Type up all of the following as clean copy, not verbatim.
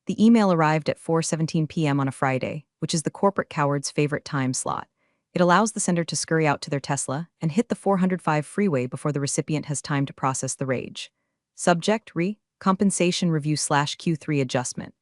The email arrived at 4:17 p.m. on a Friday, which is the corporate coward's favorite time slot. It allows the sender to scurry out to their Tesla and hit the 405 freeway before the recipient has time to process the rage. Subject: compensation review/Q3 adjustment.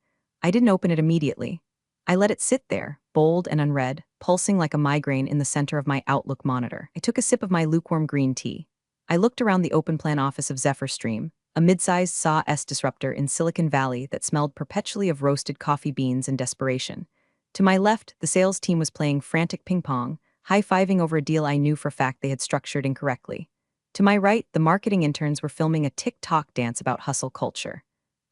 I didn't open it immediately. I let it sit there, bold and unread, pulsing like a migraine in the center of my Outlook monitor. I took a sip of my lukewarm green tea. I looked around the open plan office of Zephyr Stream, a mid-sized SAW disruptor in Silicon Valley that smelled perpetually of roasted coffee beans and desperation. To my left, the sales team was playing frantic ping-pong, high-fiving over a deal I knew for a fact they had structured incorrectly. To my right, the marketing interns were filming a TikTok dance about hustle culture.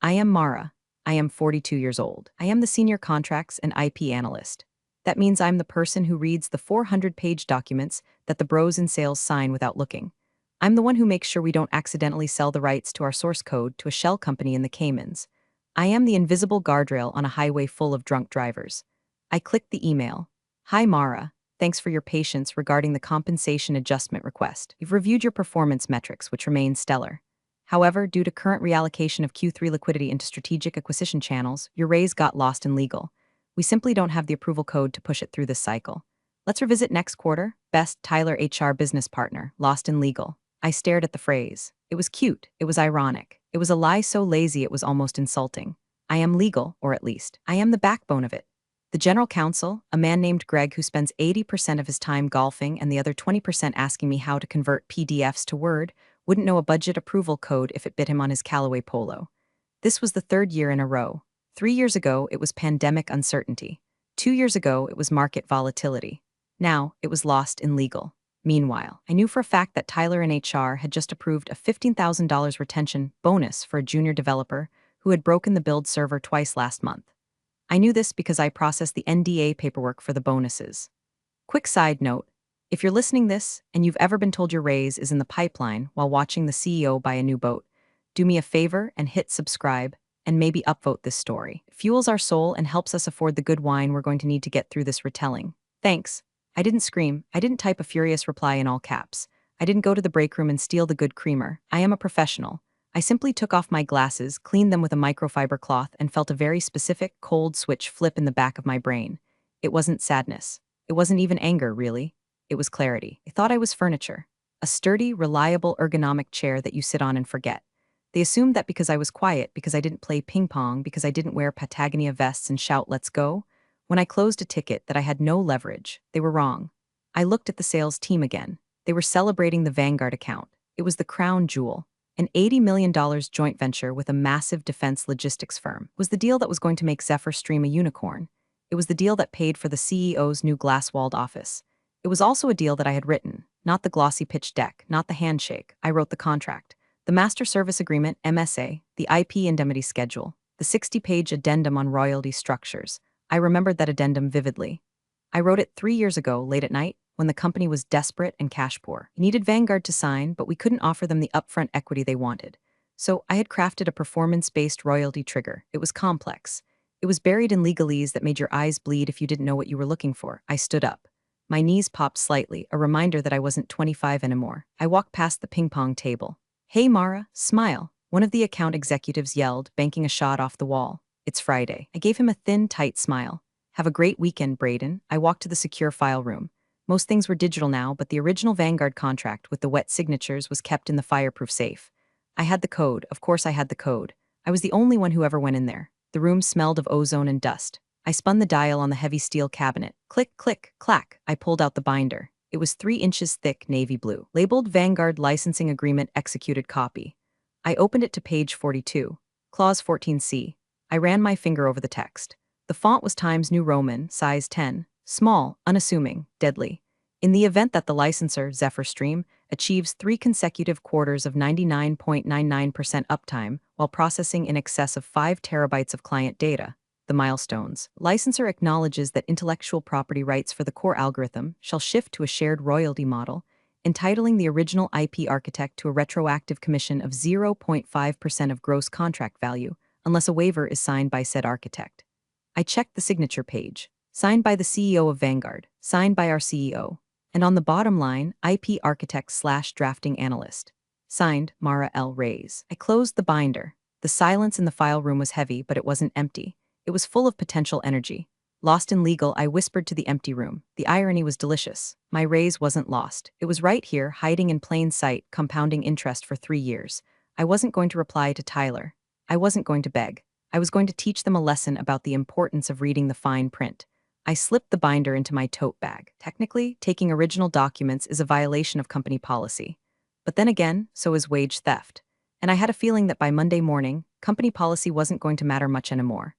I am Mara. I am 42 years old. I am the senior contracts and IP analyst. That means I'm the person who reads the 400-page documents that the bros in sales sign without looking. I'm the one who makes sure we don't accidentally sell the rights to our source code to a shell company in the Caymans. I am the invisible guardrail on a highway full of drunk drivers. I clicked the email. Hi Mara, thanks for your patience regarding the compensation adjustment request. You've reviewed your performance metrics, which remain stellar. However, due to current reallocation of Q3 liquidity into strategic acquisition channels, your raise got lost in legal. We simply don't have the approval code to push it through this cycle. Let's revisit next quarter. Best Tyler HR business partner, lost in legal. I stared at the phrase. It was cute. It was ironic. It was a lie so lazy it was almost insulting. I am legal, or at least, I am the backbone of it. The general counsel, a man named Greg who spends 80% of his time golfing and the other 20% asking me how to convert PDFs to Word, wouldn't know a budget approval code if it bit him on his Callaway polo. This was the third year in a row. 3 years ago, it was pandemic uncertainty. 2 years ago, it was market volatility. Now, it was lost in legal. Meanwhile, I knew for a fact that Tyler in HR had just approved a $15,000 retention bonus for a junior developer who had broken the build server twice last month. I knew this because I processed the NDA paperwork for the bonuses. Quick side note, if you're listening this and you've ever been told your raise is in the pipeline while watching the CEO buy a new boat, do me a favor and hit subscribe and maybe upvote this story. It fuels our soul and helps us afford the good wine we're going to need to get through this retelling. Thanks. I didn't scream. I didn't type a furious reply in all caps. I didn't go to the break room and steal the good creamer. I am a professional. I simply took off my glasses, cleaned them with a microfiber cloth, and felt a very specific, cold switch flip in the back of my brain. It wasn't sadness. It wasn't even anger, really. It was clarity. I thought I was furniture. A sturdy, reliable, ergonomic chair that you sit on and forget. They assumed that because I was quiet, because I didn't play ping pong, because I didn't wear Patagonia vests and shout, "Let's go," when I closed a ticket that I had no leverage. They were wrong. I looked at the sales team again. They were celebrating the Vanguard account. It was the crown jewel. An $80 million joint venture with a massive defense logistics firm was the deal that was going to make Zephyr Stream a unicorn. It was the deal that paid for the CEO's new glass-walled office. It was also a deal that I had written, not the glossy pitch deck, not the handshake. I wrote the contract, the Master Service Agreement, MSA, the IP indemnity schedule, the 60-page addendum on royalty structures. I remembered that addendum vividly. I wrote it 3 years ago, late at night, when the company was desperate and cash poor. It needed Vanguard to sign, but we couldn't offer them the upfront equity they wanted. So I had crafted a performance-based royalty trigger. It was complex. It was buried in legalese that made your eyes bleed if you didn't know what you were looking for. I stood up. My knees popped slightly, a reminder that I wasn't 25 anymore. I walked past the ping-pong table. "Hey Mara, smile," one of the account executives yelled, banking a shot off the wall. "It's Friday." I gave him a thin, tight smile. "Have a great weekend, Braden." I walked to the secure file room. Most things were digital now, but the original Vanguard contract with the wet signatures was kept in the fireproof safe. I had the code. Of course I had the code. I was the only one who ever went in there. The room smelled of ozone and dust. I spun the dial on the heavy steel cabinet. Click, click, clack. I pulled out the binder. It was 3 inches thick, navy blue, labeled Vanguard Licensing Agreement Executed Copy. I opened it to page 42, Clause 14C. I ran my finger over the text. The font was Times New Roman, size 10, small, unassuming, deadly. In the event that the licensor, Zephyr Stream, achieves 3 consecutive quarters of 99.99% uptime while processing in excess of 5 terabytes of client data, the milestones, licensor acknowledges that intellectual property rights for the core algorithm shall shift to a shared royalty model, entitling the original IP architect to a retroactive commission of 0.5% of gross contract value, unless a waiver is signed by said architect. I checked the signature page. Signed by the CEO of Vanguard, signed by our CEO, and on the bottom line, IP architect/drafting analyst. Signed, Mara L. Reyes. I closed the binder. The silence in the file room was heavy, but it wasn't empty. It was full of potential energy. Lost in legal, I whispered to the empty room. The irony was delicious. My raise wasn't lost. It was right here, hiding in plain sight, compounding interest for 3 years. I wasn't going to reply to Tyler. I wasn't going to beg. I was going to teach them a lesson about the importance of reading the fine print. I slipped the binder into my tote bag. Technically, taking original documents is a violation of company policy. But then again, so is wage theft. And I had a feeling that by Monday morning, company policy wasn't going to matter much anymore.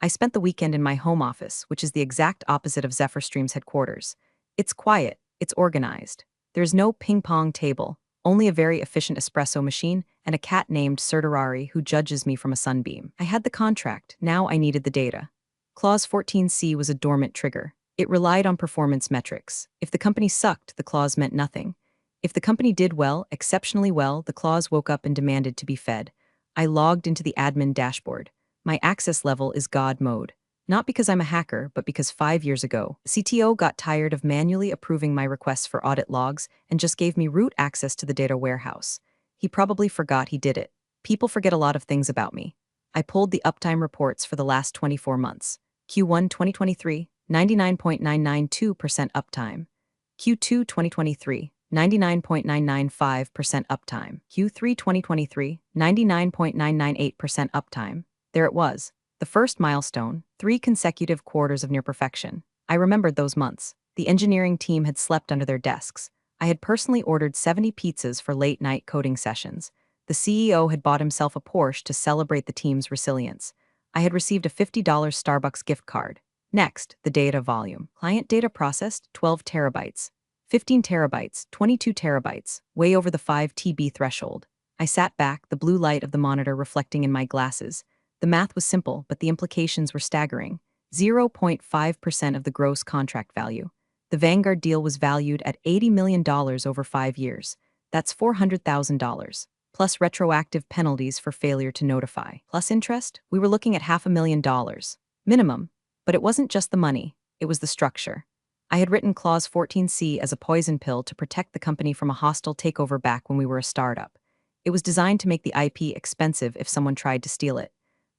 I spent the weekend in my home office, which is the exact opposite of Zephyr Stream's headquarters. It's quiet, it's organized. There's no ping-pong table, only a very efficient espresso machine and a cat named Sertarari who judges me from a sunbeam. I had the contract, now I needed the data. Clause 14C was a dormant trigger. It relied on performance metrics. If the company sucked, the clause meant nothing. If the company did well, exceptionally well, the clause woke up and demanded to be fed. I logged into the admin dashboard. My access level is God mode. Not because I'm a hacker, but because 5 years ago, the CTO got tired of manually approving my requests for audit logs and just gave me root access to the data warehouse. He probably forgot he did it. People forget a lot of things about me. I pulled the uptime reports for the last 24 months. Q1 2023, 99.992% uptime. Q2 2023, 99.995% uptime. Q3 2023, 99.998% uptime. There it was. The first milestone, 3 consecutive quarters of near perfection. I remembered those months. The engineering team had slept under their desks. I had personally ordered 70 pizzas for late-night coding sessions. The CEO had bought himself a Porsche to celebrate the team's resilience. I had received a $50 Starbucks gift card. Next, the data volume. Client data processed, 12 terabytes. 15 terabytes, 22 terabytes, way over the 5 TB threshold. I sat back, the blue light of the monitor reflecting in my glasses. The math was simple, but the implications were staggering. 0.5% of the gross contract value. The Vanguard deal was valued at $80 million over 5 years. That's $400,000. Plus retroactive penalties for failure to notify. Plus interest, we were looking at $500,000. Minimum. But it wasn't just the money, it was the structure. I had written Clause 14C as a poison pill to protect the company from a hostile takeover back when we were a startup. It was designed to make the IP expensive if someone tried to steal it.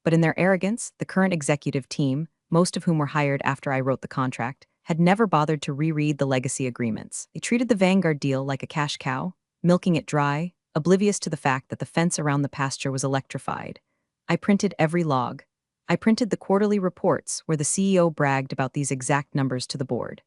But in their arrogance, the current executive team, most of whom were hired after I wrote the contract, had never bothered to reread the legacy agreements. They treated the Vanguard deal like a cash cow, milking it dry, oblivious to the fact that the fence around the pasture was electrified. I printed every log. I printed the quarterly reports where the CEO bragged about these exact numbers to the board.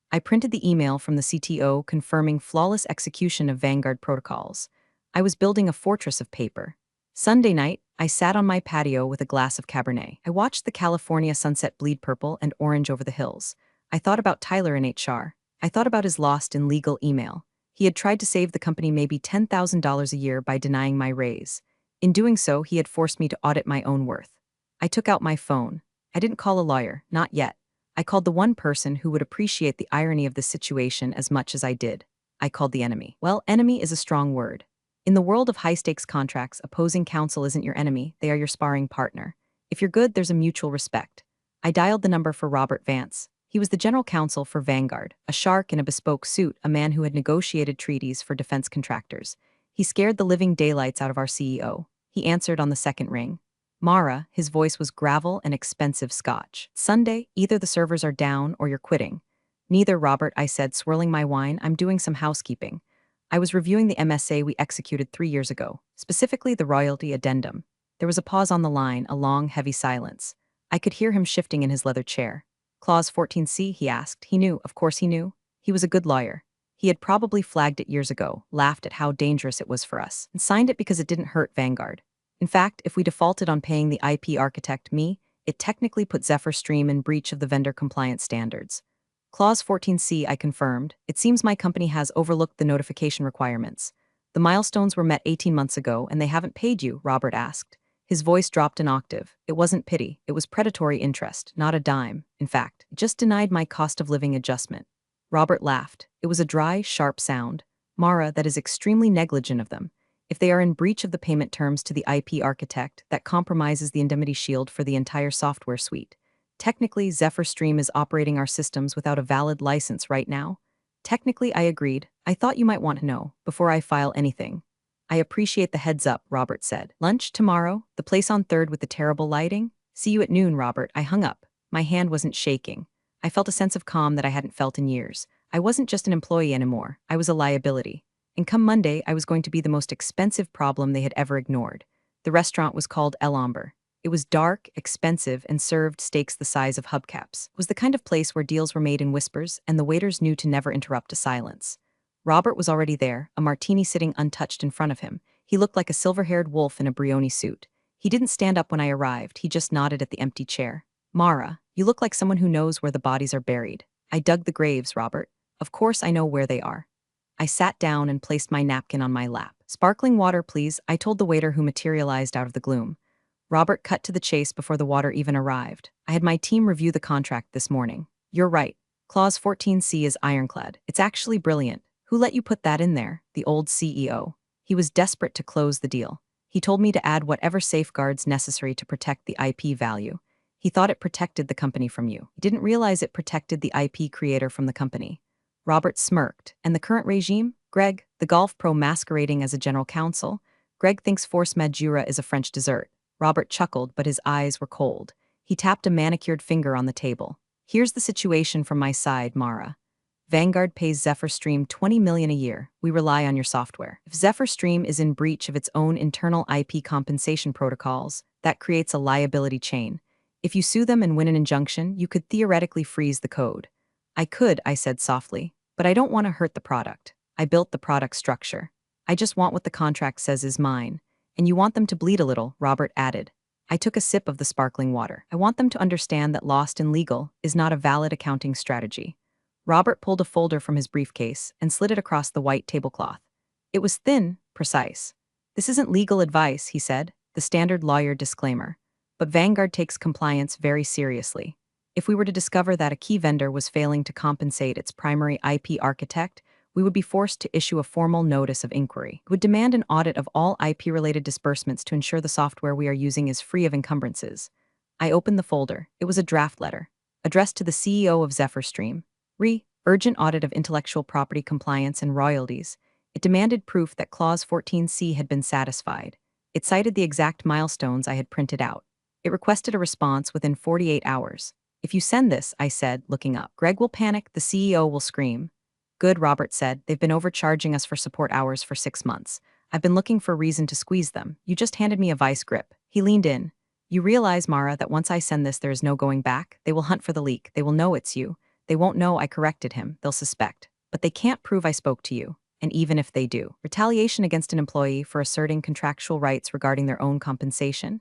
I printed the email from the CTO confirming flawless execution of Vanguard protocols. I was building a fortress of paper. Sunday night, I sat on my patio with a glass of Cabernet. I watched the California sunset bleed purple and orange over the hills. I thought about Tyler in HR. I thought about his lost in legal email. He had tried to save the company maybe $10,000 a year by denying my raise. In doing so, he had forced me to audit my own worth. I took out my phone. I didn't call a lawyer, not yet. I called the one person who would appreciate the irony of this situation as much as I did. I called the enemy. Well, enemy is a strong word. In the world of high-stakes contracts, opposing counsel isn't your enemy, they are your sparring partner. If you're good, there's a mutual respect. I dialed the number for Robert Vance. He was the general counsel for Vanguard, a shark in a bespoke suit, a man who had negotiated treaties for defense contractors. He scared the living daylights out of our CEO. He answered on the second ring. Mara, his voice was gravel and expensive scotch. Sunday, either the servers are down or you're quitting. Neither, Robert, I said, swirling my wine. I'm doing some housekeeping. I was reviewing the MSA we executed 3 years ago, specifically the royalty addendum. There was a pause on the line, a long, heavy silence. I could hear him shifting in his leather chair. Clause 14C, he asked. He knew, of course he knew. He was a good lawyer. He had probably flagged it years ago, laughed at how dangerous it was for us, and signed it because it didn't hurt Vanguard. In fact, if we defaulted on paying the IP architect, me, it technically put Zephyr Stream in breach of the vendor compliance standards. Clause 14C, I confirmed. It seems my company has overlooked the notification requirements. The milestones were met 18 months ago and they haven't paid you, Robert asked. His voice dropped an octave. It wasn't pity. It was predatory interest, not a dime. In fact, it just denied my cost of living adjustment. Robert laughed. It was a dry, sharp sound. Mara, that is extremely negligent of them. If they are in breach of the payment terms to the IP architect, that compromises the indemnity shield for the entire software suite. Technically, Zephyr Stream is operating our systems without a valid license right now. Technically, I agreed. I thought you might want to know, before I file anything. I appreciate the heads up, Robert said. Lunch tomorrow? The place on 3rd with the terrible lighting? See you at noon, Robert. I hung up. My hand wasn't shaking. I felt a sense of calm that I hadn't felt in years. I wasn't just an employee anymore. I was a liability. And come Monday, I was going to be the most expensive problem they had ever ignored. The restaurant was called El Amber. It was dark, expensive, and served steaks the size of hubcaps. It was the kind of place where deals were made in whispers, and the waiters knew to never interrupt a silence. Robert was already there, a martini sitting untouched in front of him. He looked like a silver-haired wolf in a Brioni suit. He didn't stand up when I arrived, he just nodded at the empty chair. Mara, you look like someone who knows where the bodies are buried. I dug the graves, Robert. Of course I know where they are. I sat down and placed my napkin on my lap. Sparkling water, please, I told the waiter who materialized out of the gloom. Robert cut to the chase before the water even arrived. I had my team review the contract this morning. You're right. Clause 14C is ironclad. It's actually brilliant. Who let you put that in there? The old CEO. He was desperate to close the deal. He told me to add whatever safeguards necessary to protect the IP value. He thought it protected the company from you. He didn't realize it protected the IP creator from the company. Robert smirked. And the current regime? Greg, the golf pro masquerading as a general counsel? Greg thinks force majeure is a French dessert. Robert chuckled, but his eyes were cold. He tapped a manicured finger on the table. Here's the situation from my side, Mara. Vanguard pays Zephyr Stream $20 million a year. We rely on your software. If Zephyr Stream is in breach of its own internal IP compensation protocols, that creates a liability chain. If you sue them and win an injunction, you could theoretically freeze the code. I could, I said softly, but I don't want to hurt the product. I built the product structure. I just want what the contract says is mine. And you want them to bleed a little, Robert added. I took a sip of the sparkling water. I want them to understand that lost in legal is not a valid accounting strategy. Robert pulled a folder from his briefcase and slid it across the white tablecloth. It was thin, precise. This isn't legal advice, he said, the standard lawyer disclaimer. But Vanguard takes compliance very seriously. If we were to discover that a key vendor was failing to compensate its primary IP architect, we would be forced to issue a formal notice of inquiry. It would demand an audit of all IP-related disbursements to ensure the software we are using is free of encumbrances. I opened the folder. It was a draft letter, addressed to the CEO of Zephyr Stream. Urgent audit of intellectual property compliance and royalties. It demanded proof that Clause 14C had been satisfied. It cited the exact milestones I had printed out. It requested a response within 48 hours. If you send this, I said, looking up. Greg will panic, the CEO will scream. Good, Robert said. They've been overcharging us for support hours for 6 months. I've been looking for a reason to squeeze them. You just handed me a vice grip. He leaned in. You realize, Mara, that once I send this, there is no going back? They will hunt for the leak. They will know it's you. They won't know I corrected him. They'll suspect. But they can't prove I spoke to you. And even if they do, retaliation against an employee for asserting contractual rights regarding their own compensation?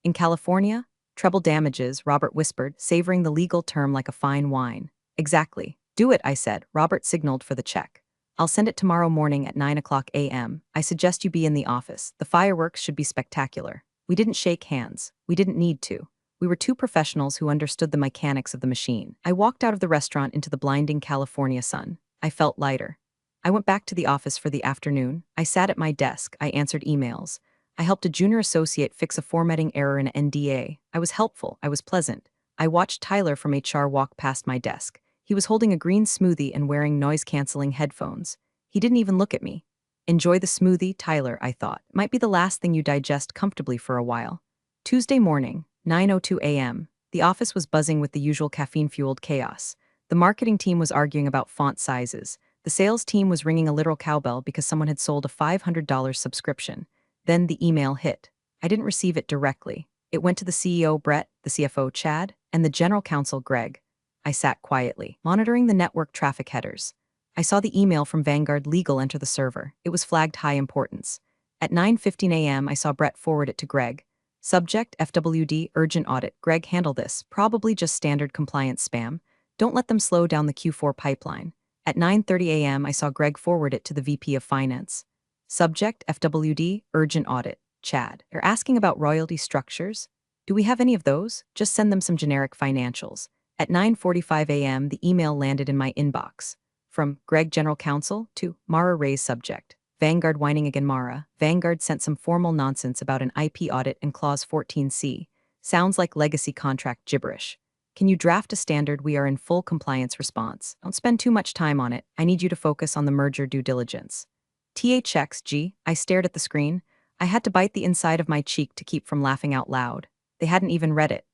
In California? Treble damages, Robert whispered, savoring the legal term like a fine wine. Exactly. Do it, I said. Robert signaled for the check. I'll send it tomorrow morning at 9 o'clock a.m. I suggest you be in the office. The fireworks should be spectacular. We didn't shake hands. We didn't need to. We were two professionals who understood the mechanics of the machine. I walked out of the restaurant into the blinding California sun. I felt lighter. I went back to the office for the afternoon. I sat at my desk. I answered emails. I helped a junior associate fix a formatting error in an NDA. I was helpful. I was pleasant. I watched Tyler from HR walk past my desk. He was holding a green smoothie and wearing noise-canceling headphones. He didn't even look at me. Enjoy the smoothie, Tyler, I thought. Might be the last thing you digest comfortably for a while. Tuesday morning, 9:02 a.m. The office was buzzing with the usual caffeine-fueled chaos. The marketing team was arguing about font sizes. The sales team was ringing a literal cowbell because someone had sold a $500 subscription. Then the email hit. I didn't receive it directly. It went to the CEO, Brett, the CFO, Chad, and the general counsel, Greg. I sat quietly, monitoring the network traffic headers. I saw the email from Vanguard Legal enter the server. It was flagged high importance. At 9:15 a.m., I saw Brett forward it to Greg. Subject, FWD, urgent audit. Greg, handle this. Probably just standard compliance spam. Don't let them slow down the Q4 pipeline. At 9:30 a.m., I saw Greg forward it to the VP of Finance. Subject, FWD, urgent audit. Chad. They're asking about royalty structures. Do we have any of those? Just send them some generic financials. At 9:45 a.m., the email landed in my inbox. From Greg, General Counsel, to Mara Ray's subject. Vanguard whining again. Mara. Vanguard sent some formal nonsense about an IP audit and Clause 14C. Sounds like legacy contract gibberish. Can you draft a standard we are in full compliance response? Don't spend too much time on it. I need you to focus on the merger due diligence. THXG. I stared at the screen. I had to bite the inside of my cheek to keep from laughing out loud. They hadn't even read it.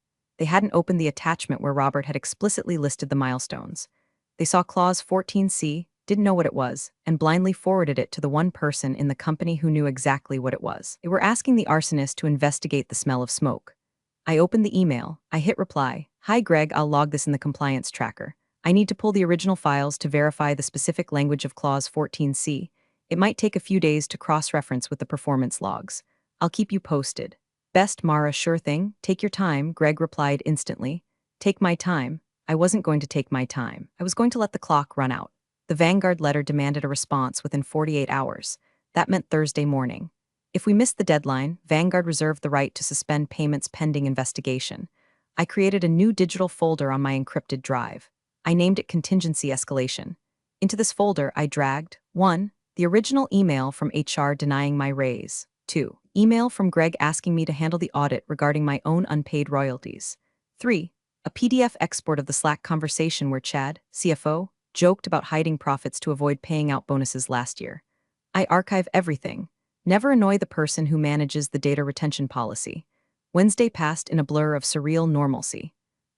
They hadn't opened the attachment where Robert had explicitly listed the milestones. They saw Clause 14C, didn't know what it was, and blindly forwarded it to the one person in the company who knew exactly what it was. They were asking the arsonist to investigate the smell of smoke. I opened the email. I hit reply. Hi Greg, I'll log this in the compliance tracker. I need to pull the original files to verify the specific language of Clause 14C. It might take a few days to cross-reference with the performance logs. I'll keep you posted. Best Mara, sure thing. Take your time, Greg replied instantly. Take my time. I wasn't going to take my time. I was going to let the clock run out. The Vanguard letter demanded a response within 48 hours. That meant Thursday morning. If we missed the deadline, Vanguard reserved the right to suspend payments pending investigation. I created a new digital folder on my encrypted drive. I named it Contingency Escalation. Into this folder, I dragged 1. The original email from HR denying my raise. 2. Email from Greg asking me to handle the audit regarding my own unpaid royalties. 3. A PDF export of the Slack conversation where Chad, CFO, joked about hiding profits to avoid paying out bonuses last year. I archive everything. Never annoy the person who manages the data retention policy. Wednesday passed in a blur of surreal normalcy.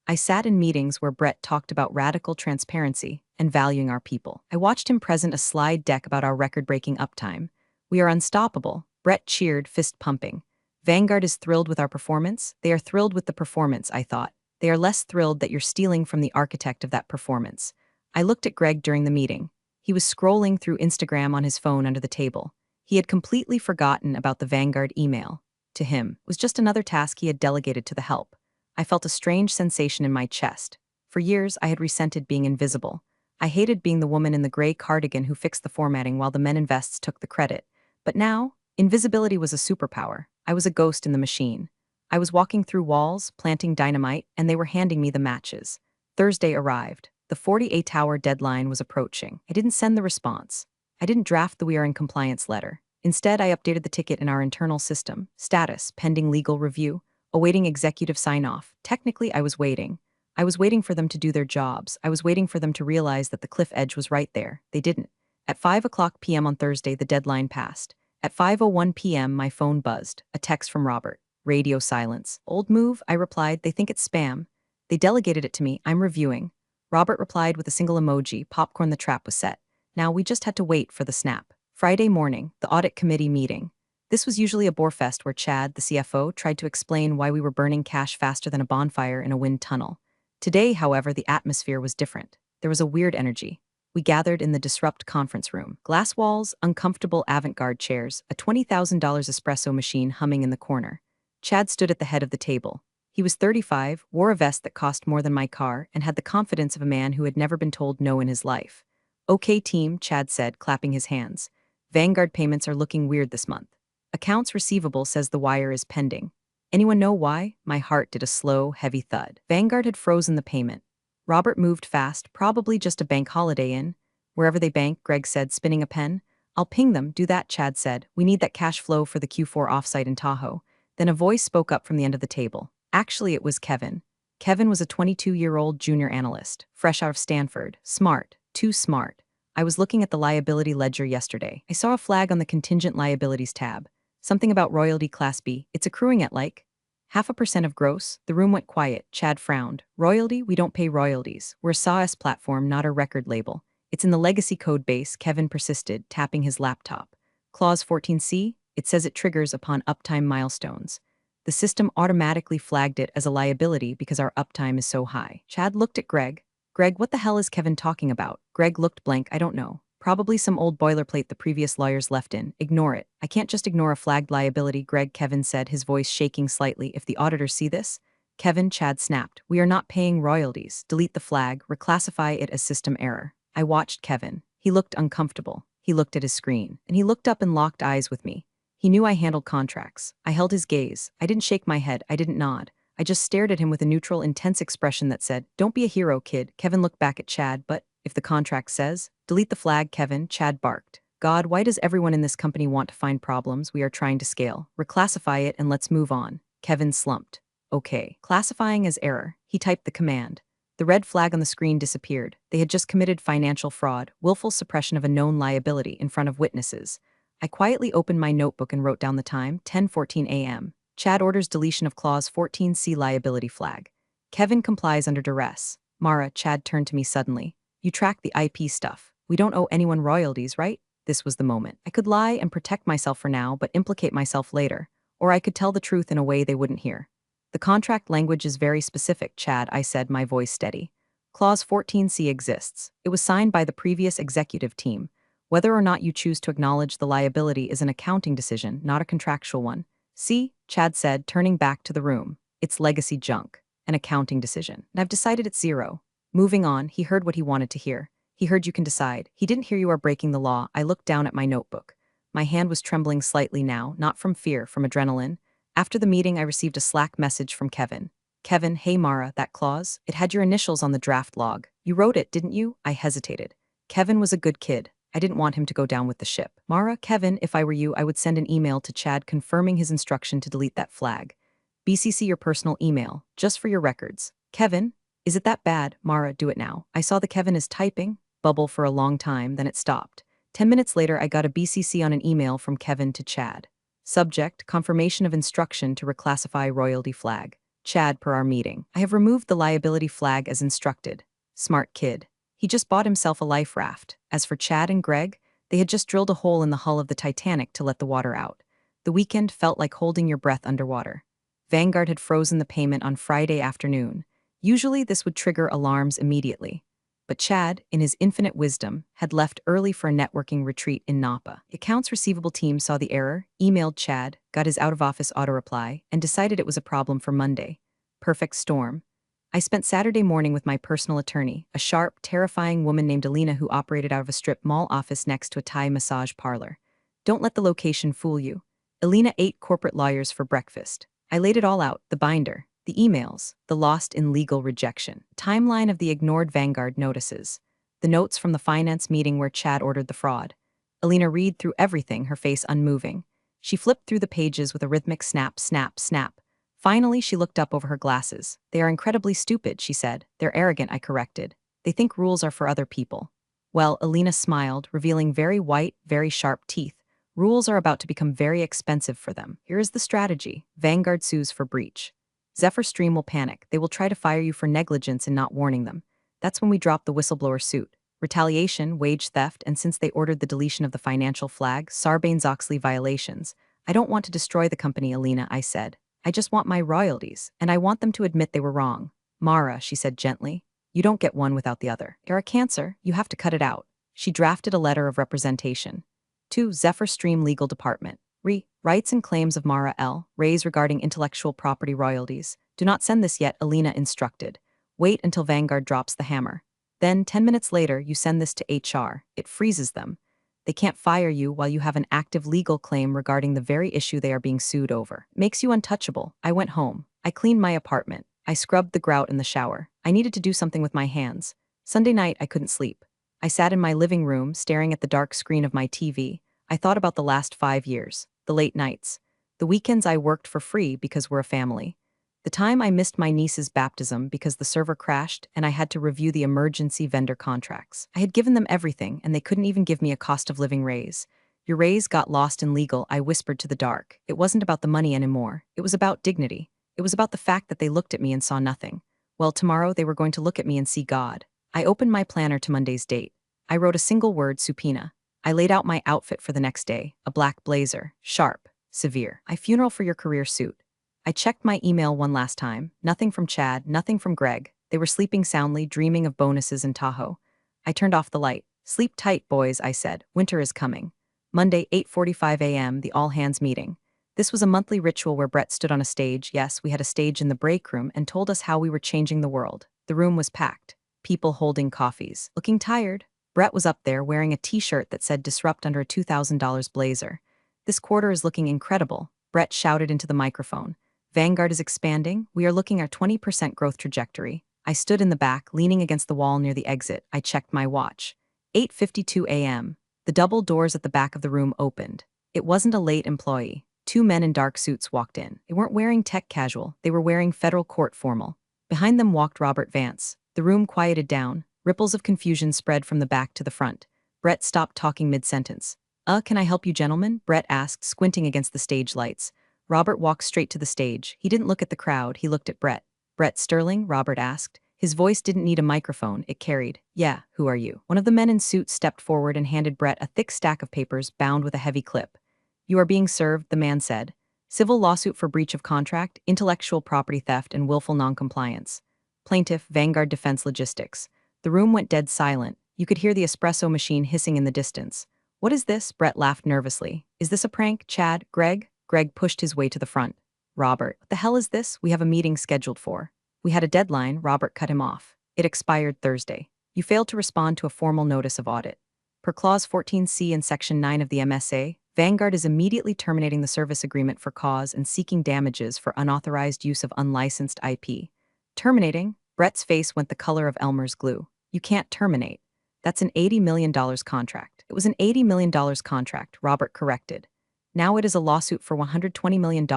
I sat in meetings where Brett talked about radical transparency and valuing our people. I watched him present a slide deck about our record-breaking uptime. We are unstoppable. Brett cheered, fist pumping. Vanguard is thrilled with our performance. They are thrilled with the performance, I thought. They are less thrilled that you're stealing from the architect of that performance. I looked at Greg during the meeting. He was scrolling through Instagram on his phone under the table. He had completely forgotten about the Vanguard email. To him, it was just another task he had delegated to the help. I felt a strange sensation in my chest. For years, I had resented being invisible. I hated being the woman in the gray cardigan who fixed the formatting while the men in vests took the credit. But now, invisibility was a superpower. I was a ghost in the machine. I was walking through walls, planting dynamite, and they were handing me the matches. Thursday arrived. The 48-hour deadline was approaching. I didn't send the response. I didn't draft the "We are in compliance" letter. Instead, I updated the ticket in our internal system. Status, pending legal review, awaiting executive sign-off. Technically, I was waiting. I was waiting for them to do their jobs. I was waiting for them to realize that the cliff edge was right there. They didn't. At 5 p.m. on Thursday, the deadline passed. At 5:01 p.m., my phone buzzed. A text from Robert. Radio silence. Old move, I replied. They think it's spam. They delegated it to me. I'm reviewing. Robert replied with a single emoji. Popcorn, the trap was set. Now we just had to wait for the snap. Friday morning, the audit committee meeting. This was usually a borefest where Chad, the CFO, tried to explain why we were burning cash faster than a bonfire in a wind tunnel. Today, however, the atmosphere was different. There was a weird energy. We gathered in the Disrupt conference room. Glass walls, uncomfortable avant-garde chairs, a $20,000 espresso machine humming in the corner. Chad stood at the head of the table. He was 35, wore a vest that cost more than my car, and had the confidence of a man who had never been told no in his life. Okay team, Chad said, clapping his hands. Vanguard payments are looking weird this month. Accounts receivable says the wire is pending. Anyone know why? My heart did a slow, heavy thud. Vanguard had frozen the payment. Robert moved fast, probably just a bank holiday in. Wherever they bank, Greg said, spinning a pen. I'll ping them, do that, Chad said. We need that cash flow for the Q4 offsite in Tahoe. Then a voice spoke up from the end of the table. Actually, it was Kevin. Kevin was a 22-year-old junior analyst, fresh out of Stanford. Smart. Too smart. I was looking at the liability ledger yesterday. I saw a flag on the contingent liabilities tab. Something about royalty class B. It's accruing at like 0.5% of gross. The room went quiet. Chad frowned. Royalty? We don't pay royalties. We're a SaaS platform, not a record label. It's in the legacy code base, Kevin persisted, tapping his laptop. Clause 14C? It says it triggers upon uptime milestones. The system automatically flagged it as a liability because our uptime is so high. Chad looked at Greg. Greg, what the hell is Kevin talking about? Greg looked blank. I don't know. Probably some old boilerplate the previous lawyers left in. Ignore it. I can't just ignore a flagged liability, Kevin said, his voice shaking slightly. If the auditors see this? Kevin, Chad snapped. We are not paying royalties. Delete the flag. Reclassify it as system error. I watched Kevin. He looked uncomfortable. He looked at his screen. And he looked up and locked eyes with me. He knew I handled contracts. I held his gaze. I didn't shake my head. I didn't nod. I just stared at him with a neutral, intense expression that said, "Don't be a hero, kid." Kevin looked back at Chad. But if the contract says, delete the flag, Kevin, Chad barked. God, why does everyone in this company want to find problems? We are trying to scale. Reclassify it and let's move on. Kevin slumped. Okay. Classifying as error. He typed the command. The red flag on the screen disappeared. They had just committed financial fraud, willful suppression of a known liability in front of witnesses. I quietly opened my notebook and wrote down the time, 10:14 a.m. Chad orders deletion of Clause 14C liability flag. Kevin complies under duress. Mara, Chad turned to me suddenly. You track the IP stuff. We don't owe anyone royalties, right? This was the moment. I could lie and protect myself for now, but implicate myself later. Or I could tell the truth in a way they wouldn't hear. The contract language is very specific, Chad, I said, my voice steady. Clause 14C exists. It was signed by the previous executive team. Whether or not you choose to acknowledge the liability is an accounting decision, not a contractual one. See, Chad said, turning back to the room. It's legacy junk. An accounting decision. And I've decided it's zero. Moving on, he heard what he wanted to hear. He heard you can decide. He didn't hear you are breaking the law. I looked down at my notebook. My hand was trembling slightly now, not from fear, from adrenaline. After the meeting, I received a Slack message from Kevin. Kevin, hey Mara, that clause? It had your initials on the draft log. You wrote it, didn't you? I hesitated. Kevin was a good kid. I didn't want him to go down with the ship. Mara, Kevin, if I were you, I would send an email to Chad confirming his instruction to delete that flag. BCC your personal email, just for your records. Kevin, is it that bad? Mara, do it now. I saw the Kevin is typing, bubble for a long time, then it stopped. 10 minutes later, I got a BCC on an email from Kevin to Chad. Subject, confirmation of instruction to reclassify royalty flag. Chad, per our meeting. I have removed the liability flag as instructed. Smart kid. He just bought himself a life raft. As for Chad and Greg, they had just drilled a hole in the hull of the Titanic to let the water out. The weekend felt like holding your breath underwater. Vanguard had frozen the payment on Friday afternoon. Usually this would trigger alarms immediately. But Chad, in his infinite wisdom, had left early for a networking retreat in Napa. The accounts receivable team saw the error, emailed Chad, got his out-of-office auto-reply, and decided it was a problem for Monday. Perfect storm. I spent Saturday morning with my personal attorney, a sharp, terrifying woman named Alina who operated out of a strip mall office next to a Thai massage parlor. Don't let the location fool you. Alina ate corporate lawyers for breakfast. I laid it all out, the binder, the emails, the lost in legal rejection, timeline of the ignored Vanguard notices, the notes from the finance meeting where Chad ordered the fraud. Alina read through everything, her face unmoving. She flipped through the pages with a rhythmic snap, snap, snap. Finally, she looked up over her glasses. They are incredibly stupid, she said. They're arrogant, I corrected. They think rules are for other people. Well, Alina smiled, revealing very white, very sharp teeth. Rules are about to become very expensive for them. Here is the strategy. Vanguard sues for breach. Zephyr Stream will panic. They will try to fire you for negligence in not warning them. That's when we drop the whistleblower suit. Retaliation, wage theft, and since they ordered the deletion of the financial flag, Sarbanes-Oxley violations. I don't want to destroy the company, Alina, I said. I just want my royalties, and I want them to admit they were wrong. Mara, she said gently, you don't get one without the other. You're a cancer, you have to cut it out. She drafted a letter of representation. To Zephyr Stream Legal Department. Rights and claims of Mara L. Raise regarding intellectual property royalties. Do not send this yet, Alina instructed. Wait until Vanguard drops the hammer. Then, 10 minutes later, you send this to HR. It freezes them. They can't fire you while you have an active legal claim regarding the very issue they are being sued over. Makes you untouchable. I went home. I cleaned my apartment. I scrubbed the grout in the shower. I needed to do something with my hands. Sunday night, I couldn't sleep. I sat in my living room, staring at the dark screen of my TV. I thought about the last 5 years, the late nights, the weekends I worked for free because we're a family, the time I missed my niece's baptism because the server crashed and I had to review the emergency vendor contracts. I had given them everything and they couldn't even give me a cost of living raise. Your raise got lost in legal, I whispered to the dark. It wasn't about the money anymore. It was about dignity. It was about the fact that they looked at me and saw nothing. Well, tomorrow they were going to look at me and see God. I opened my planner to Monday's date. I wrote a single word, subpoena. I laid out my outfit for the next day, a black blazer, sharp, severe. A funeral for your career suit. I checked my email one last time. Nothing from Chad, nothing from Greg. They were sleeping soundly, dreaming of bonuses in Tahoe. I turned off the light. Sleep tight, boys, I said. Winter is coming. Monday, 8:45 a.m., the all-hands meeting. This was a monthly ritual where Brett stood on a stage, yes, we had a stage in the break room, and told us how we were changing the world. The room was packed. People holding coffees. Looking tired. Brett was up there wearing a t-shirt that said disrupt under a $2,000 blazer. This quarter is looking incredible, Brett shouted into the microphone. Vanguard is expanding. We are looking at 20% growth trajectory. I stood in the back, leaning against the wall near the exit. I checked my watch. 8:52 a.m. The double doors at the back of the room opened. It wasn't a late employee. 2 men in dark suits walked in. They weren't wearing tech casual. They were wearing federal court formal. Behind them walked Robert Vance. The room quieted down. Ripples of confusion spread from the back to the front. Brett stopped talking mid-sentence. Can I help you, gentlemen? Brett asked, squinting against the stage lights. Robert walked straight to the stage. He didn't look at the crowd, he looked at Brett. Brett Sterling, Robert asked. His voice didn't need a microphone, it carried. Yeah, who are you? One of the men in suits stepped forward and handed Brett a thick stack of papers bound with a heavy clip. You are being served, the man said. Civil lawsuit for breach of contract, intellectual property theft, and willful noncompliance. Plaintiff, Vanguard Defense Logistics. The room went dead silent. You could hear the espresso machine hissing in the distance. What is this? Brett laughed nervously. Is this a prank, Chad? Greg? Greg pushed his way to the front. Robert, what the hell is this? We have a meeting scheduled for. We had a deadline, Robert cut him off. It expired Thursday. You failed to respond to a formal notice of audit. Per Clause 14C in Section 9 of the MSA, Vanguard is immediately terminating the service agreement for cause and seeking damages for unauthorized use of unlicensed IP. Terminating? Brett's face went the color of Elmer's glue. You can't terminate. That's an $80 million contract. It was an $80 million contract, Robert corrected. Now it is a lawsuit for $120 million,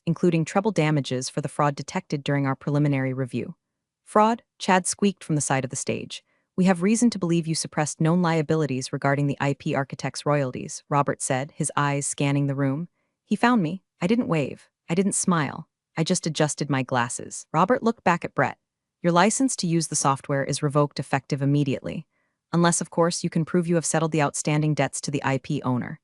including treble damages for the fraud detected during our preliminary review. Fraud? Chad squeaked from the side of the stage. We have reason to believe you suppressed known liabilities regarding the IP architect's royalties, Robert said, his eyes scanning the room. He found me. I didn't wave. I didn't smile. I just adjusted my glasses. Robert looked back at Brett. Your license to use the software is revoked effective immediately. Unless, of course, you can prove you have settled the outstanding debts to the IP owner.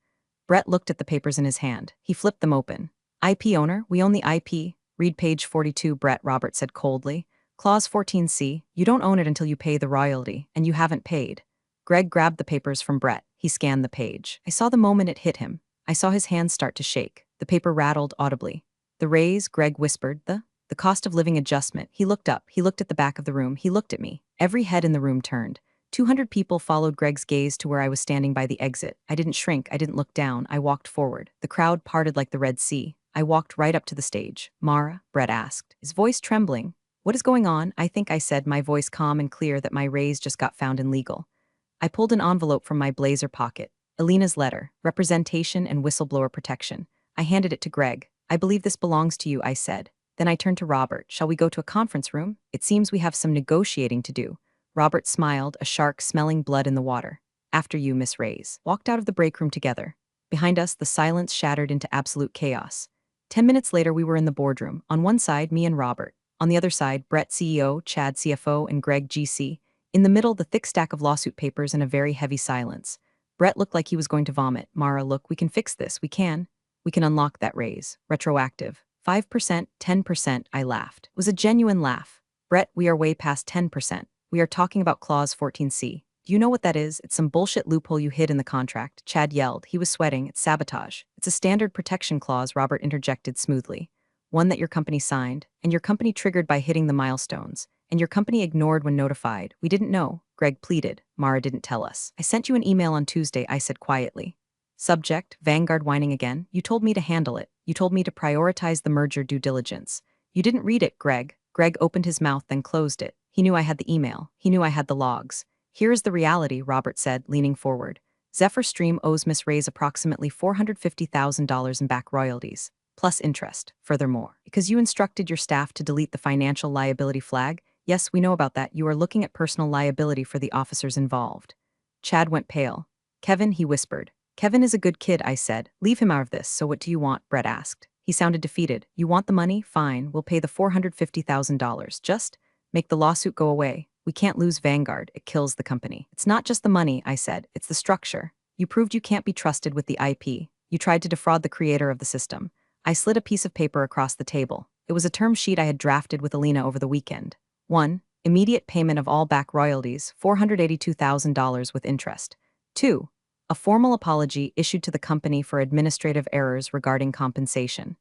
Brett looked at the papers in his hand. He flipped them open. IP owner, we own the IP. Read page 42, Brett, Robert said coldly. Clause 14C, you don't own it until you pay the royalty, and you haven't paid. Greg grabbed the papers from Brett. He scanned the page. I saw the moment it hit him. I saw his hands start to shake. The paper rattled audibly. The raise, Greg whispered, the cost of living adjustment. He looked up. He looked at the back of the room. He looked at me. Every head in the room turned. 200 people followed Greg's gaze to where I was standing by the exit. I didn't shrink. I didn't look down. I walked forward. The crowd parted like the Red Sea. I walked right up to the stage. Mara? Brett asked, his voice trembling. What is going on? I think I said, my voice calm and clear, that my raise just got found illegal. I pulled an envelope from my blazer pocket. Alina's letter, representation and whistleblower protection. I handed it to Greg. I believe this belongs to you, I said. Then I turned to Robert. Shall we go to a conference room? It seems we have some negotiating to do. Robert smiled, a shark smelling blood in the water. After you, Miss Reyes. Walked out of the break room together. Behind us, the silence shattered into absolute chaos. 10 minutes later, we were in the boardroom. On one side, me and Robert. On the other side, Brett CEO, Chad CFO, and Greg GC. In the middle, the thick stack of lawsuit papers and a very heavy silence. Brett looked like he was going to vomit. Mara, look, we can fix this. We can. We can unlock that raise. Retroactive. 5%, 10%, I laughed. It was a genuine laugh. Brett, we are way past 10%. We are talking about Clause 14C. Do you know what that is? It's some bullshit loophole you hid in the contract. Chad yelled. He was sweating. It's sabotage. It's a standard protection clause, Robert interjected smoothly. One that your company signed, and your company triggered by hitting the milestones, and your company ignored when notified. We didn't know, Greg pleaded. Mara didn't tell us. I sent you an email on Tuesday, I said quietly. Subject, Vanguard whining again. You told me to handle it. You told me to prioritize the merger due diligence. You didn't read it, Greg. Greg opened his mouth, then closed it. He knew I had the email. He knew I had the logs. Here is the reality, Robert said, leaning forward. Zephyr Stream owes Miss Reyes approximately $450,000 in back royalties, plus interest. Furthermore, because you instructed your staff to delete the financial liability flag, yes, we know about that, you are looking at personal liability for the officers involved. Chad went pale. Kevin, he whispered. Kevin is a good kid, I said. Leave him out of this, so what do you want? Brett asked. He sounded defeated. You want the money? Fine, we'll pay the $450,000. Just make the lawsuit go away. We can't lose Vanguard. It kills the company. It's not just the money, I said. It's the structure. You proved you can't be trusted with the IP. You tried to defraud the creator of the system. I slid a piece of paper across the table. It was a term sheet I had drafted with Alina over the weekend. 1. Immediate payment of all back royalties, $482,000 with interest. 2. A formal apology issued to the company for administrative errors regarding compensation.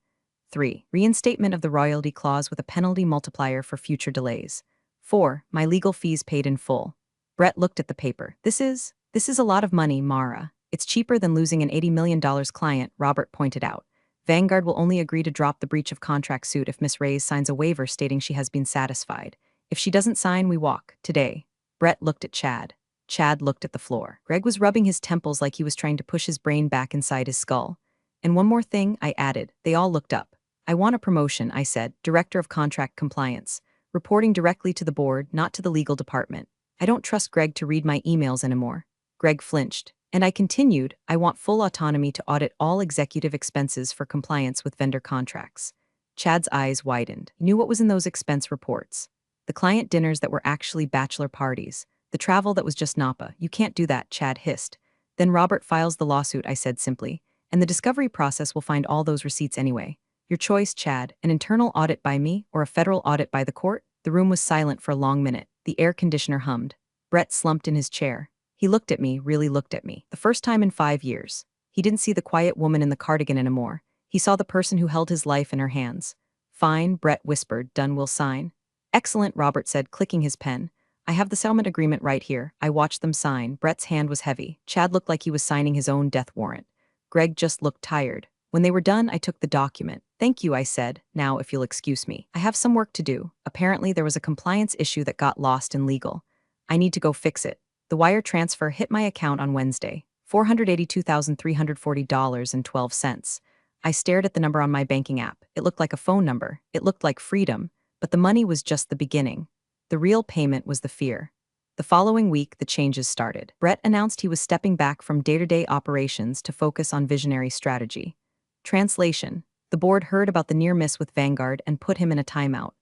3. Reinstatement of the royalty clause with a penalty multiplier for future delays. 4. My legal fees paid in full. Brett looked at the paper. This is a lot of money, Mara. It's cheaper than losing an $80 million client, Robert pointed out. Vanguard will only agree to drop the breach of contract suit if Miss Reyes signs a waiver stating she has been satisfied. If she doesn't sign, we walk. Today. Brett looked at Chad. Chad looked at the floor. Greg was rubbing his temples like he was trying to push his brain back inside his skull. And one more thing, I added. They all looked up. I want a promotion, I said, Director of Contract Compliance. Reporting directly to the board, not to the legal department. I don't trust Greg to read my emails anymore. Greg flinched. And I continued, I want full autonomy to audit all executive expenses for compliance with vendor contracts. Chad's eyes widened. He knew what was in those expense reports. The client dinners that were actually bachelor parties. The travel that was just Napa. You can't do that, Chad hissed. Then Robert files the lawsuit, I said simply. And the discovery process will find all those receipts anyway. Your choice, Chad, an internal audit by me or a federal audit by the court? The room was silent for a long minute. The air conditioner hummed. Brett slumped in his chair. He looked at me, really looked at me. The first time in 5 years. He didn't see the quiet woman in the cardigan anymore. He saw the person who held his life in her hands. Fine, Brett whispered, done, we'll sign. Excellent, Robert said, clicking his pen. I have the settlement agreement right here. I watched them sign. Brett's hand was heavy. Chad looked like he was signing his own death warrant. Greg just looked tired. When they were done, I took the document. Thank you, I said. Now, if you'll excuse me. I have some work to do. Apparently, there was a compliance issue that got lost in legal. I need to go fix it. The wire transfer hit my account on Wednesday. $482,340.12. I stared at the number on my banking app. It looked like a phone number. It looked like freedom. But the money was just the beginning. The real payment was the fear. The following week, the changes started. Brett announced he was stepping back from day-to-day operations to focus on visionary strategy. Translation: the board heard about the near miss with Vanguard and put him in a timeout.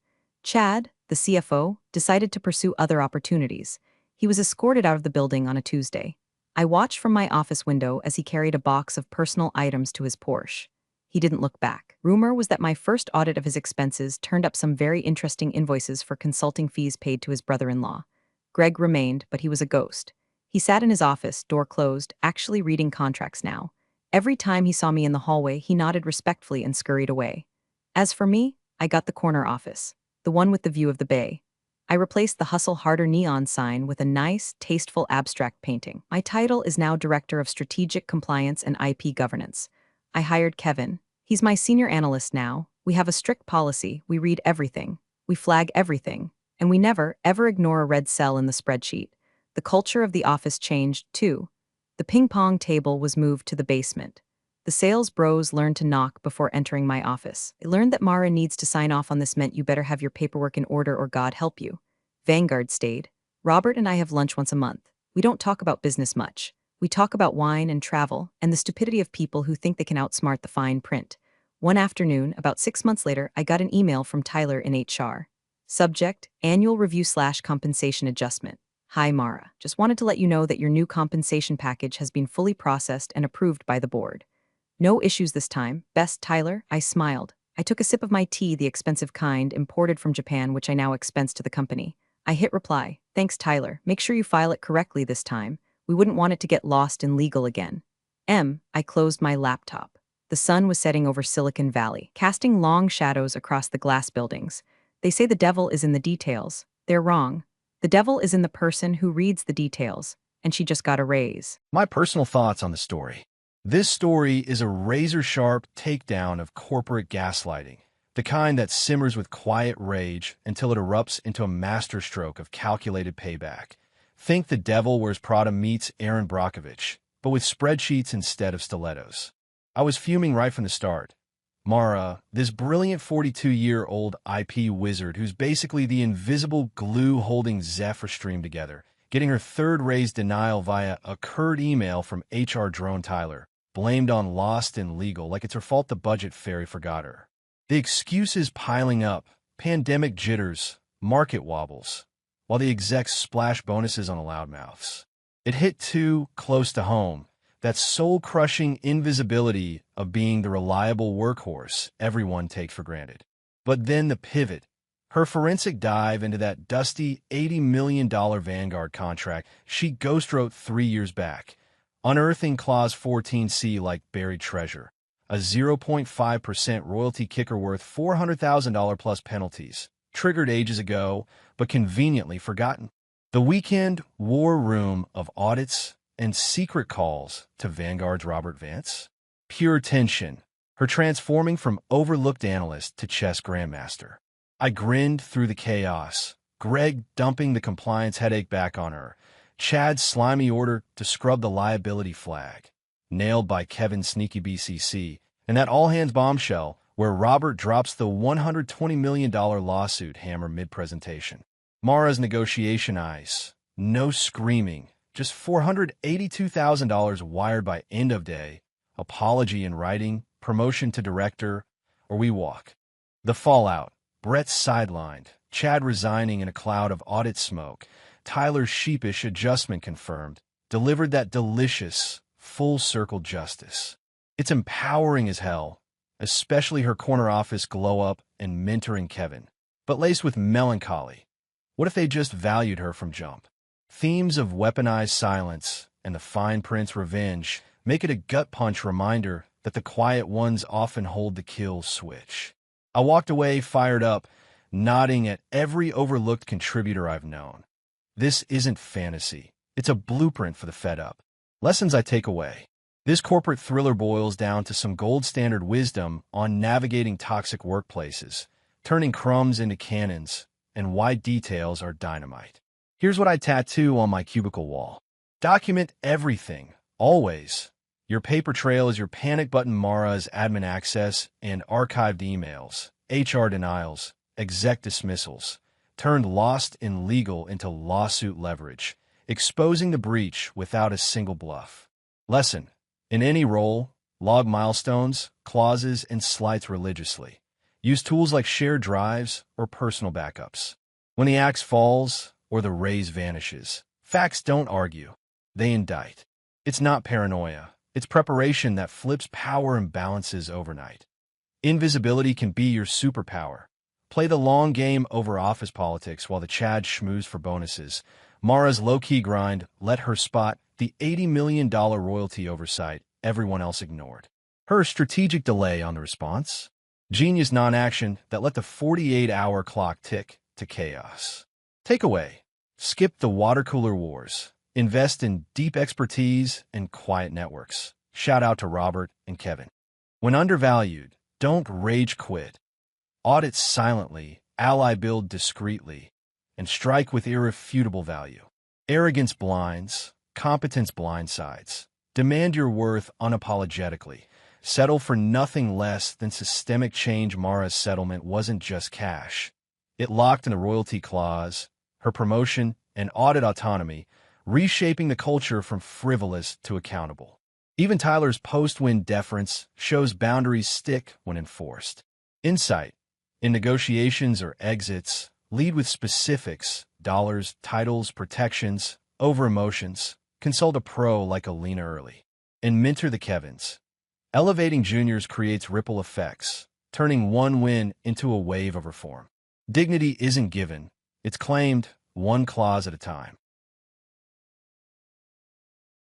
Chad, the CFO, decided to pursue other opportunities. He was escorted out of the building on a Tuesday. I watched from my office window as he carried a box of personal items to his Porsche. He didn't look back. Rumor was that my first audit of his expenses turned up some very interesting invoices for consulting fees paid to his brother-in-law. Greg remained, but he was a ghost. He sat in his office, door closed, actually reading contracts now. Every time he saw me in the hallway, he nodded respectfully and scurried away. As for me, I got the corner office, the one with the view of the bay. I replaced the Hustle Harder neon sign with a nice, tasteful abstract painting. My title is now Director of Strategic Compliance and IP Governance. I hired Kevin. He's my senior analyst now. We have a strict policy. We read everything. We flag everything. And we never, ever ignore a red cell in the spreadsheet. The culture of the office changed, too. The ping-pong table was moved to the basement. The sales bros learned to knock before entering my office. I learned that Mara needs to sign off on this meant you better have your paperwork in order or God help you. Vanguard stayed. Robert and I have lunch once a month. We don't talk about business much. We talk about wine and travel and the stupidity of people who think they can outsmart the fine print. One afternoon, about 6 months later, I got an email from Tyler in HR. Subject: Annual Review/Compensation Adjustment. Hi, Mara. Just wanted to let you know that your new compensation package has been fully processed and approved by the board. No issues this time. Best, Tyler. I smiled. I took a sip of my tea, the expensive kind, imported from Japan, which I now expense to the company. I hit reply. Thanks, Tyler. Make sure you file it correctly this time. We wouldn't want it to get lost in legal again. I closed my laptop. The sun was setting over Silicon Valley, casting long shadows across the glass buildings. They say the devil is in the details. They're wrong. The devil is in the person who reads the details, and she just got a raise. My personal thoughts on the story. This story is a razor-sharp takedown of corporate gaslighting, the kind that simmers with quiet rage until it erupts into a masterstroke of calculated payback. Think The Devil Wears Prada meets Aaron Brockovich, but with spreadsheets instead of stilettos. I was fuming right from the start. Mara, this brilliant 42-year-old IP wizard who's basically the invisible glue holding Zephyr Stream together, getting her third raise denial via a curt email from HR drone Tyler, blamed on lost in legal like it's her fault the budget fairy forgot her. The excuses piling up, pandemic jitters, market wobbles, while the execs splash bonuses on the loudmouths. It hit too close to home. That soul-crushing invisibility of being the reliable workhorse everyone takes for granted. But then the pivot, her forensic dive into that dusty $80 million Vanguard contract she ghost-wrote 3 years back, unearthing Clause 14C like buried treasure, a 0.5% royalty kicker worth $400,000 plus penalties, triggered ages ago, but conveniently forgotten. The weekend war room of audits and secret calls to Vanguard's Robert Vance? Pure tension, her transforming from overlooked analyst to chess grandmaster. I grinned through the chaos, Greg dumping the compliance headache back on her, Chad's slimy order to scrub the liability flag, nailed by Kevin's sneaky BCC, and that all-hands bombshell where Robert drops the $120 million lawsuit hammer mid-presentation. Mara's negotiation eyes, no screaming, just $482,000 wired by end of day, apology in writing, promotion to director, or we walk. The fallout: Brett sidelined, Chad resigning in a cloud of audit smoke, Tyler's sheepish adjustment confirmed, delivered that delicious, full-circle justice. It's empowering as hell, especially her corner office glow-up and mentoring Kevin, but laced with melancholy. What if they just valued her from jump? Themes of weaponized silence and the fine print's revenge make it a gut-punch reminder that the quiet ones often hold the kill switch. I walked away fired up, nodding at every overlooked contributor I've known. This isn't fantasy. It's a blueprint for the fed up. Lessons I take away. This corporate thriller boils down to some gold standard wisdom on navigating toxic workplaces, turning crumbs into cannons, and why details are dynamite. Here's what I tattoo on my cubicle wall. Document everything, always. Your paper trail is your panic button, Mara's admin access, and archived emails, HR denials, exec dismissals, turned lost in legal into lawsuit leverage, exposing the breach without a single bluff. Lesson: in any role, log milestones, clauses, and slights religiously. Use tools like shared drives or personal backups. When the axe falls or the raise vanishes, facts don't argue. They indict. It's not paranoia. It's preparation that flips power imbalances overnight. Invisibility can be your superpower. Play the long game over office politics while the Chad schmooze for bonuses. Mara's low-key grind let her spot the $80 million royalty oversight everyone else ignored. Her strategic delay on the response. Genius non-action that let the 48-hour clock tick to chaos. Takeaway: skip the water cooler wars. Invest in deep expertise and quiet networks. Shout out to Robert and Kevin. When undervalued, don't rage quit. Audit silently, ally build discreetly, and strike with irrefutable value. Arrogance blinds, competence blindsides. Demand your worth unapologetically. Settle for nothing less than systemic change. Mara's settlement wasn't just cash. It locked in the royalty clause, her promotion, and audit autonomy, reshaping the culture from frivolous to accountable. Even Tyler's post-win deference shows boundaries stick when enforced. Insight: in negotiations or exits, lead with specifics, dollars, titles, protections, over emotions. Consult a pro like Alina early. And mentor the Kevins. Elevating juniors creates ripple effects, turning one win into a wave of reform. Dignity isn't given, it's claimed, one clause at a time.